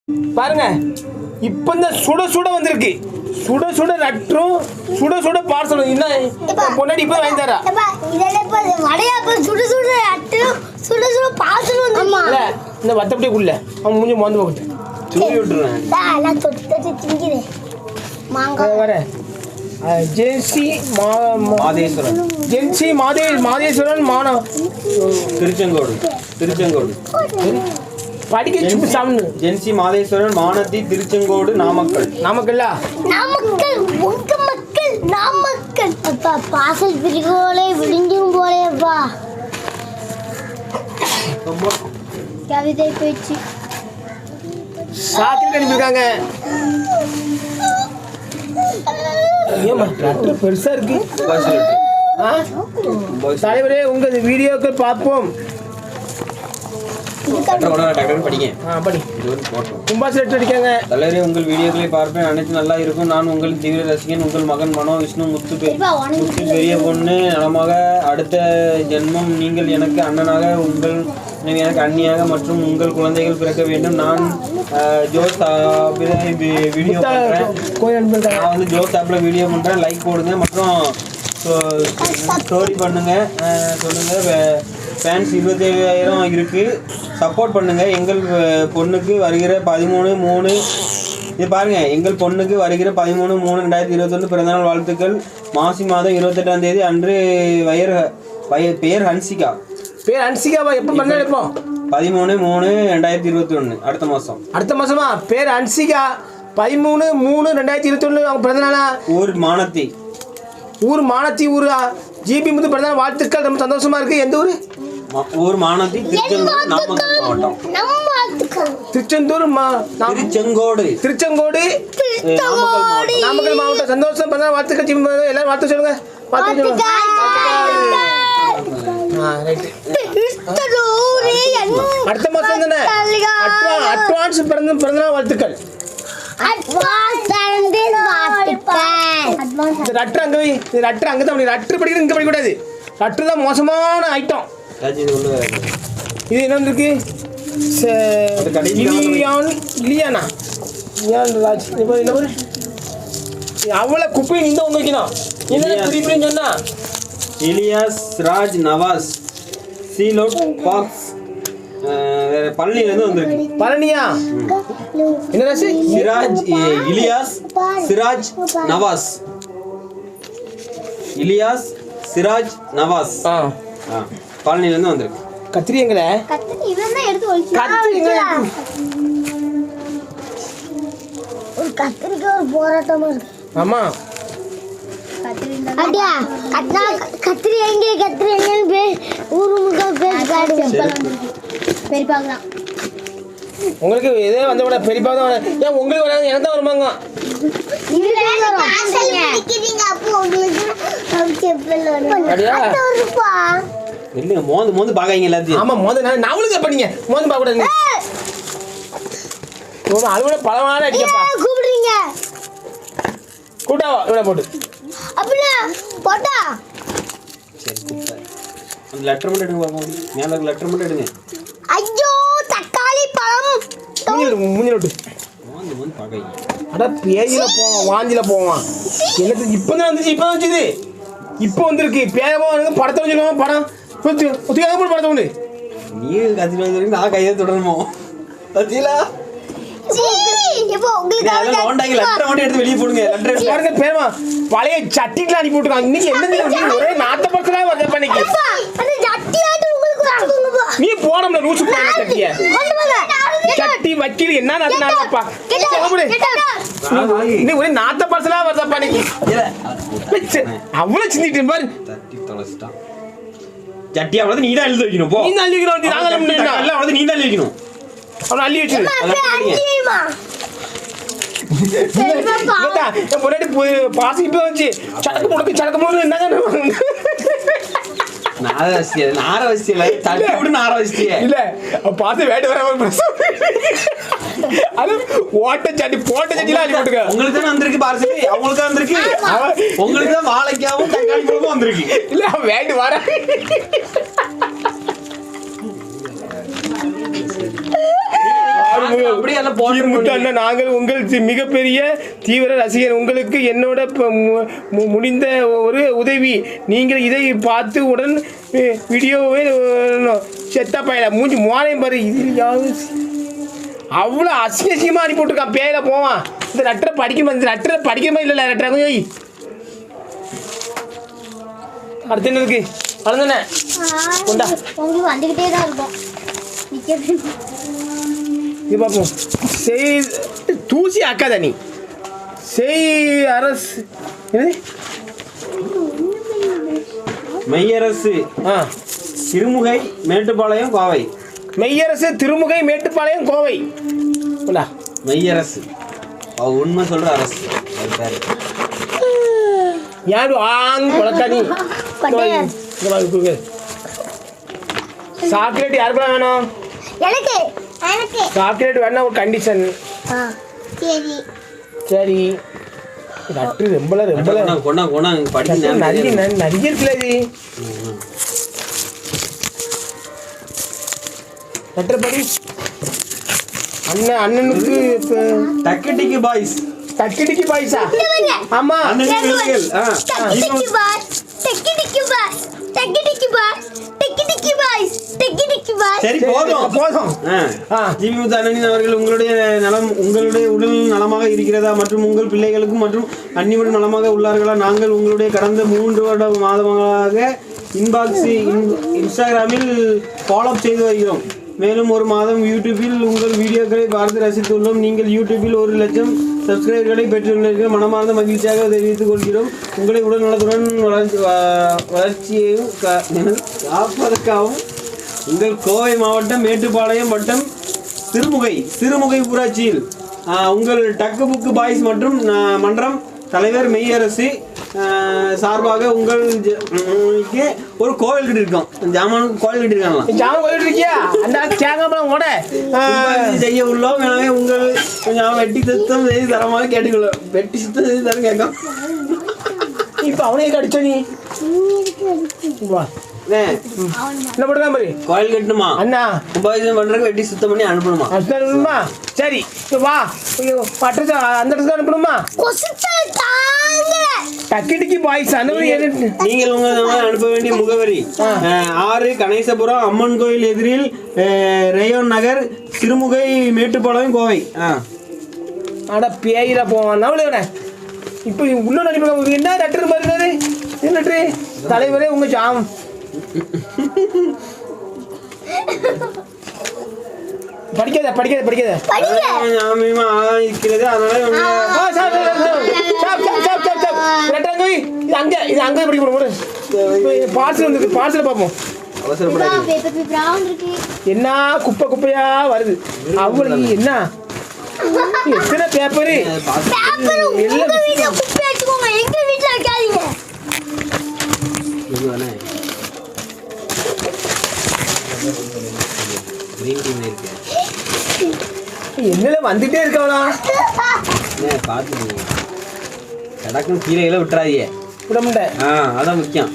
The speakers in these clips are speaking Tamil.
பாருங்க இப்போ இந்த சுட சுட வந்திருக்கு. சுட சுட லட்டும் சுட சுட பார்சலும். என்ன பொன்னாடி இப்போ வாங்கி தரா இந்த வத்தப்படிக்குள்ள அவன் முடிஞ்சு மோந்து போட்டு வர ஜென்சி மாதேஸ்வரன். ஜென்சி மாதேஸ்வரன் திருச்செங்கோடு படிக்க சும்மா சாமி. ஜென்சி மாதேஸ்வரன் மானத்தி திருச்செங்கோடு நாமக்கல் அப்பா பாசல் பிரிகோலே விடிஞ்சும் போலேப்பா. கவிதை பேச்சு சாக்கில் அனுப்பியிருக்காங்க. பெருசா இருக்கு. தலைவரே உங்க வீடியோக்கள் பார்ப்போம். தலைவரே உங்கள் வீடியோக்களை பார்ப்பேன், அனைத்து நல்லா இருக்கும். நான் உங்கள் தீவிர ரசிகன். உங்கள் மகன் மனோ விஷ்ணு முத்து பெரிய பொண்ணு நலமாக. அடுத்த ஜென்மம் நீங்கள் எனக்கு அண்ணனாக, உங்கள் எனக்கு அண்ணியாக மற்றும் உங்கள் குழந்தைகள் பிறக்க வேண்டும். நான் ஜோஸ் வீடியோ பண்றேன். நான் வந்து ஜோஸ் ஆப்ல வீடியோ பண்றேன். லைக் போடுங்க மற்றும் ஸ்டோரி பண்ணுங்க. சொல்லுங்க. ஃபேன்ஸ் 27,000 இருக்கு. சப்போர்ட் பண்ணுங்க. எங்கள் பொண்ணுக்கு வருகிற 13/3 இது பாருங்க. எங்கள் பொண்ணுக்கு வருகிற 13/3/2021 பிறந்தநாள் வாழ்த்துக்கள். மாசி மாதம் 28ஆம் தேதி அன்று பெயர் ஹன்சிகா. பேர் ஹன்சிகாவா? எப்போ பண்ண எடுப்போம்? 13/3/2021 அடுத்த மாசமா? பேர் ஹன்சிகா. 13/3/2021 அவங்க பிறந்தநாளா? ஊர் மானத்தி ஊரா? ஜிபி முத்து பிறந்தநாள் வாழ்த்துக்கள். ரொம்ப சந்தோஷமா இருக்கு. எந்த ஊரு? ஊர் மானத்தி திருச்செங்கோடு நாமக்கல் மாவட்டம். சந்தோஷம் பிறந்தநாள் வாழ்த்துக்கள். ஜிபி எல்லாரும் வாழ்த்து சொல்லுங்க. அடுத்த மாசம் தானே அட்வான்ஸ் பிறந்தநாள் வாழ்த்துக்கள். ரட்டு படிக்கிறது இங்க படிக்கூடாது. ரட்டு தான் மோசமான ஐட்டம். இது என்ன இருக்கு? அவ்வளோ குப்பையை நீங்க உங்க வைக்கணும். சொன்னா இலியாஸ் ராஜ் நவாஸ் சீலோட் பாக்ஸ் பழனியிலிருந்து வந்திருக்கு. பழனியா? என்ன ராசி? இலியாஸ் சிராஜ் நவாஸ். இலியாஸ் சிராஜ் நவாஸ் பழனியிலிருந்து வந்திருக்கு. கத்திரியங்கள ஒரு கத்திரிக்காய் ஒரு போராட்டமா இருக்கு. ஆமா உங்களுக்கு இதே வந்த கூட பெரியப்பா தான். ஏன் உங்களுக்கு வராது? எனக்கு தான் வருமாங்க. மோந்து பாக்காங்க எல்லாத்தையும். ஆமா மோந்து நாவலுக்கு பண்ணீங்க. மோந்து பார்க்க கூடாது. அது கூட பழமான அடிக்கப்பா. கூப்பிடுறீங்க கூட்டா இவனை போட்டு அப்படின்னா போட்டா. அந்த லெட்டர் மட்டும் எடுங்க பாப்போம். மேல லெட்டர் மட்டும் எடுங்க. ஐயோ தக்காளி பழம் மூஞ்சில விட்டு மோந்து பாக்காங்க. அட பேயில போவான், வாந்தில போவான். எனக்கு இப்பதான் வந்துச்சு. இப்பதான் வந்துச்சு. இப்போ வந்திருக்கு. பேரவா படத்தை வச்சுக்கோங்க. படம் ஒத்துக்காக போட்டு படத்தை உண்டு. நீ கத்திரி வாங்கி நான் கையை தொடரணுமோ? கத்திலா பழைய சட்டிலாம் அனுப்பி விட்டுருக்காங்க. இன்னைக்கு என்ன ஒரே நாத்த படத்துல வருது பண்ணிக்கு. நீ போனோம்ல ரூசு சட்டிய சட்டி வக்கீல் என்ன நாத்தப்பா ஒரே நாத்த படத்துல வருதா பண்ணிக்கு. அவ்வளவு சிந்திட்டு பாரு. சட்டியா வந்து நீ தான் எழுதி வைக்கணும். போ நீ தான் எழுதி வைக்கணும். நீ தான் எழுதிக்கணும். அவன் அள்ளி வச்சு முன்னாடி பாசி இப்போ வந்துச்சு. சடக்கு முடக்கு என்னங்க இல்ல பார்த்து வேட்டு வர அது ஓட்ட சட்டி போட்ட சட்டிலாம் அள்ளி போட்டுக்க. உங்களுக்கு தான் வந்திருக்கு பார்சல். அவங்களுக்கு தான் வந்திருக்கு. உங்களுக்கு தான் வாழைக்காவும் தக்காளி பழமும் வந்திருக்கு. இல்ல வேட்டு வர அப்படியெல்லாம் போட்டு முத்து அண்ணன், நாங்கள் உங்கள் மிகப்பெரிய தீவிர ரசிகர். உங்களுக்கு என்னோட முடிந்த ஒரு உதவி, நீங்கள் இதை பார்த்து உடன் வீடியோவை செத்த பையல மூஞ்சி மோனையும் பாரு. இது அவ்வளோ அசிங்கமாக அனுப்பி விட்டுருக்கான். பேயில போவான். இந்த லெட்டரை படிக்க இந்த லெட்டரை படிக்கிற மாதிரி இல்லை. லெட்டரை கொஞ்சம் அடுத்து என்ன இருக்கு? அவ்வளோதானே கொண்டா உங்களுக்கு வந்துக்கிட்டே தான் இருக்கும். இது பார்ப்போம். தூசி ஆக்காத நீ. அரசு என்னது? மெய்யரசு திருமுகை மேட்டுப்பாளையம் கோவை. மெய்யரசு திருமுகை மேட்டுப்பாளையம் கோவை. கொண்டா மெய்யரசு உண்மை சொல்ற அரசு. யாரு ஆங் கொளத்தானி சாக்லேட் யாருக்கெல்லாம் வேணும்? எனக்கு சாக்லேட் வேணா ஒரு கண்டிஷன். சரி லெட்டர் ரொம்ப நிறைய இருக்குல்ல. இது லெட்டர் படி. அண்ணனுக்கு டக்கடிக்கு பாய்ஸ். டக்கடிக்கு பாய்ஸா? ஆமா சரி போதும். ஜிவி முத்து அண்ணன் அவர்கள் உங்களுடைய உடல் நலமாக இருக்கிறதா மற்றும் உங்கள் பிள்ளைகளுக்கும் மற்றும் அன்னியுடன் நலமாக உள்ளார்களா? நாங்கள் உங்களுடைய கடந்த 3 மாதங்களாக இன்ஸ்டாகிராமில் ஃபாலோ செய்து வருகிறோம். மேலும் ஒரு மாதம் யூடியூபில் உங்கள் வீடியோக்களை பார்த்து ரசித்துள்ளோம். நீங்கள் யூடியூபில் 1 லட்சம் சப்ஸ்கிரைபர்களை பெற்றுள்ளீர்கள். மனமார்ந்த மகிழ்ச்சியாக தெரிவித்துக் கொள்கிறோம். உங்களை உடல் நலத்துடன் வளர்ச்சியையும் காப்பதற்காகவும் உங்கள் கோவை மாவட்டம் மேட்டுப்பாளையம் வட்டம் சிறுமுகை ஊராட்சியில் உங்கள் டக்கு புக்கு பாய்ஸ் மற்றும் மன்றம் தலைவர் மெய்யரசு சார்பாக உங்களுக்கு ஒரு கோவில் கட்டி இருக்கோம். ஜாமானுக்கு கோவில் கட்டி இருக்காங்களா? செய்ய உள்ளோம். எனவே உங்கள் கொஞ்சம் வெட்டி சுத்தம் செய்து தரமாக கேட்டுக்கொள்ளும். வெட்டி சுத்தம் செய்து தரம் கேட்கும். இப்ப அவனே கடிச்ச நீ என்ன பண்ணுறா மாதிரி கோயில் கட்டணுமா அண்ணா? கும்பாபிஷேகம் பண்றதுக்கு வெட்டி சுத்தம் பண்ணி அனுப்பணுமா? சரி வா அட்ரஸ் அந்த அட்ரஸ் அனுப்பணுமா? டக்கடிக்கு பாய்ஸ் நீங்கள் உங்க அனுப்ப வேண்டிய முகவரி 6 கணேசபுரம் அம்மன் கோயில் எதிரில் ரேயோன் நகர் சிறுமுகை மேட்டுப்பாளையம் கோவை. அட பேயில போவான் அவ்வளோ. இப்போ உள்ள நடிப்பு என்ன லெட்டர் மாதிரி லெட்டரு? தலைவரே உங்க ஜாம் படிக்காத இருக்கிறது. அங்கே படிக்க பார்சல் பார்ப்போம். என்ன குப்பையா வருது அவ்வளவு. என்ன எத்தனை பேப்பரு என்னல வந்துட்டே இருக்கவளா? கடக்கும் கீழே விட்டுறாதீங்க. விட மாட்டேன். அதான் முக்கியம்.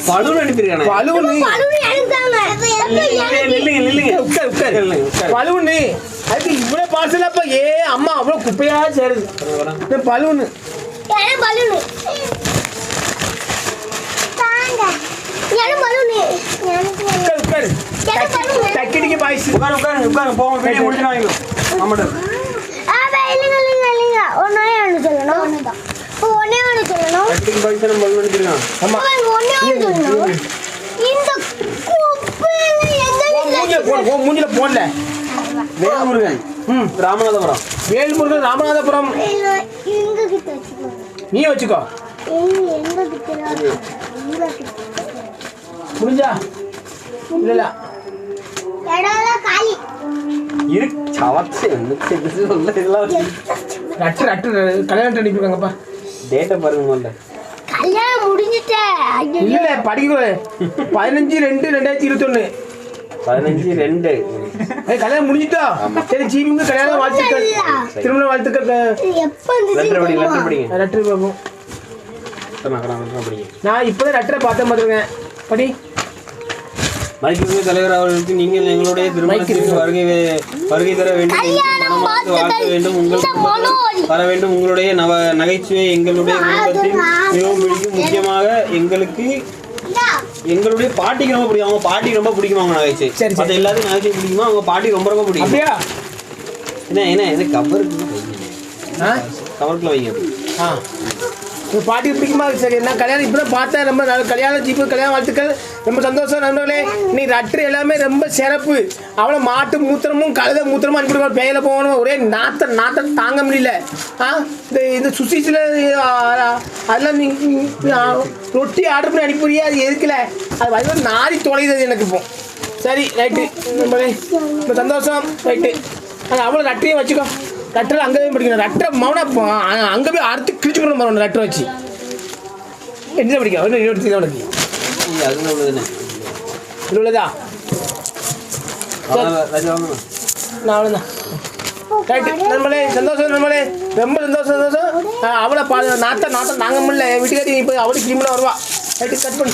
பலூன் அனுப்பியிருக்கானே. பலூனு அது இவ்வளவு பார்சல். அப்ப அம்மா அவ்வளவு குப்பையா சேருது. பலூனு டக்கடிக்கு பாய்ஸ் உட்காரு போவோம். வீடியோ முடிச்சு வாங்கிக்கோ. ஆமாடா மூஞ்சில போடல. வேல்முருகன் ராமநாதபுரம். வேல்முருகன் ராமநாதபுரம். நீ வச்சுக்கோ. முடிஞ்சா இல்ல கல்யாணம் அனுப்பிடுவாங்கப்பா. டேட்டை பாருங்க. கல்யாணம் முடிஞ்சிட்டேன். இல்ல படிக்கிறேன். 15/2/2021. 15/2 கல்யாணம் முடிஞ்சிட்டா? சரி ஜீவிங்க கல்யாணம் வாழ்த்துக்கள். திருமண வாழ்த்துக்கள். லெட்டர் பார்ப்போம். நான் இப்போதான் லெட்டரை பார்த்தேன். பார்த்துருங்க படி. மதிப்புமிகு தலைவர் அவர்களுக்கு நீங்கள் எங்களுடைய திருமணத்திற்கு வருகை தர வேண்டும், மனமார்ந்து வாழ்த்த வேண்டும், உங்களுக்கு வர வேண்டும். உங்களுடைய நகைச்சுவை எங்களுடைய குடும்பத்தில் மிகவும் பிடிக்கும். முக்கியமாக எங்களுடைய பாட்டிக்கு ரொம்ப பிடிக்கும். அவங்க பாட்டி ரொம்ப பிடிக்கும். அவங்க நகைச்சுவை சரி அது எல்லாத்தையும் நகைச்சுவை பிடிக்குமா, அவங்க பாட்டி ரொம்ப ரொம்ப பிடிக்கும். அப்படியா? என்ன கவருக்கு கவருக்குள்ள வைங்க. உங்கள் பாட்டிக்கு பிடிக்குமா? சரி, நான் கல்யாணம் இப்போ தான் பார்த்தேன். ரொம்ப கல்யாணம் ஜீப்பு கல்யாண வாழ்த்துக்கள். ரொம்ப சந்தோஷம் நண்பர்களே. இன்னைக்கு ரட்ரு எல்லாமே ரொம்ப சிறப்பு. அவ்வளோ மாட்டு மூத்திரமும் கழுத மூத்திரமும் அனுப்பிடுவோம். பேயில போகணும், ஒரே நாத்தம் தாங்க முடியல. இந்த சுசிஸில் அதெல்லாம் நீங்கள் ரொட்டி ஆர்டர் பண்ணி அனுப்பிடுறியா? அது எதுக்கல? அது வந்து நாரி தொலைகிறது எனக்கு இப்போ. சரி ரைட்டு நண்பர்களே, ரொம்ப சந்தோஷம். ரைட்டு அவ்வளோ ரட்டையும் வச்சுக்கோ. ரட்டர் அங்கே போய் படிக்கணும். ரட்டரை மௌனா அங்கே போய் அறுத்து கிழிச்சு கொண்டு போகணும். ரட்டரை வச்சு என்ன படிக்கும்? இன்னும் 23 தான் உனக்கு. அது உள்ளதுண்ணே, இது உள்ளதா? நான் அவ்வளோதான். ரைட்டு நம்மளே சந்தோஷம். நம்மளே ரொம்ப சந்தோஷம். அவளை நாத்தம் தாங்க முடியல. வீட்டுக்காரி இப்போ அவளுக்கு கிளம்பி வருவா. ரைட்டு கட் பண்ணி